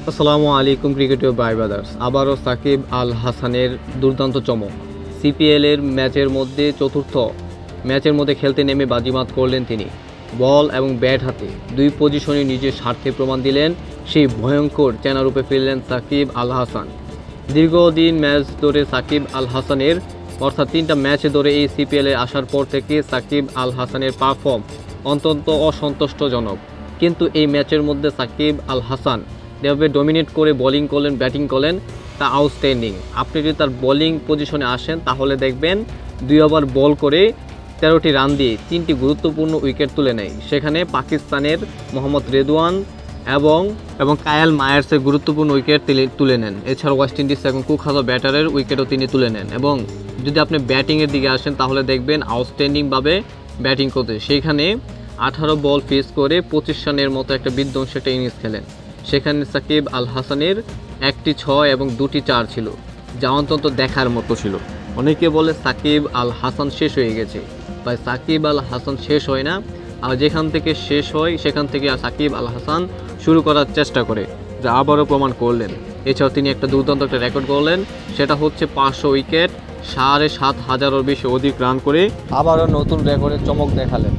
আসসালামু আলাইকুম ক্রিকেটীয় ভাই ব্রাদার্স। আবারও সাকিব আল হাসানের দুর্দান্ত চমক। সিপিএলের ম্যাচের মধ্যে চতুর্থ ম্যাচের মধ্যে খেলতে নেমে বাজিমাত করলেন তিনি। বল এবং ব্যাট হাতে দুই পজিশনে নিজের স্বার্থে প্রমাণ দিলেন। সেই ভয়ঙ্কর চেনারূপে ফিরলেন সাকিব আল হাসান। দীর্ঘদিন ম্যাচ ধরে সাকিব আল হাসানের অর্থাৎ 3টা ম্যাচ ধরে এই সিপিএলে আসার পর থেকে সাকিব আল হাসানের পারফর্ম অত্যন্ত অসন্তুষ্টজনক। কিন্তু এই ম্যাচের মধ্যে সাকিব আল হাসান যেভাবে ডমিনেট করে বোলিং করলেন, ব্যাটিং করলেন, তা আউটস্ট্যান্ডিং। আপনি যদি তার বোলিং পজিশনে আসেন তাহলে দেখবেন 2 ওভার বল করে 13টি রান দিয়ে 3টি গুরুত্বপূর্ণ উইকেট তুলে নেয়। সেখানে পাকিস্তানের মোহাম্মদ রেদওয়ান এবং কায়াল মায়ার্সের গুরুত্বপূর্ণ উইকেট তুলে নেন। এছাড়া ওয়েস্ট ইন্ডিজ এবং কুখ্যাত ব্যাটারের উইকেটও তিনি তুলে নেন। এবং যদি আপনি ব্যাটিংয়ের দিকে আসেন তাহলে দেখবেন আউটস্ট্যান্ডিংভাবে ব্যাটিং করতে। সেইখানে 18 বল ফেস করে 25 রানের মতো একটা বিধ্বংসী একটা ইনিংস খেলেন। সেখানে সাকিব আল হাসানের 1টি 6 এবং 2টি 4 ছিল, যা অন্তত দেখার মতো ছিল। অনেকে বলে সাকিব আল হাসান শেষ হয়ে গেছে। ভাই, সাকিব আল হাসান শেষ হয় না, আর যেখান থেকে শেষ হয় সেখান থেকে সাকিব আল হাসান শুরু করার চেষ্টা করে, যা আবারও প্রমাণ করলেন। এছাড়াও তিনি একটা দুর্দান্ত একটা রেকর্ড করলেন, সেটা হচ্ছে 500 উইকেট 7,500-এর বেশি অধিক রান করে আবারও নতুন রেকর্ডের চমক দেখালেন।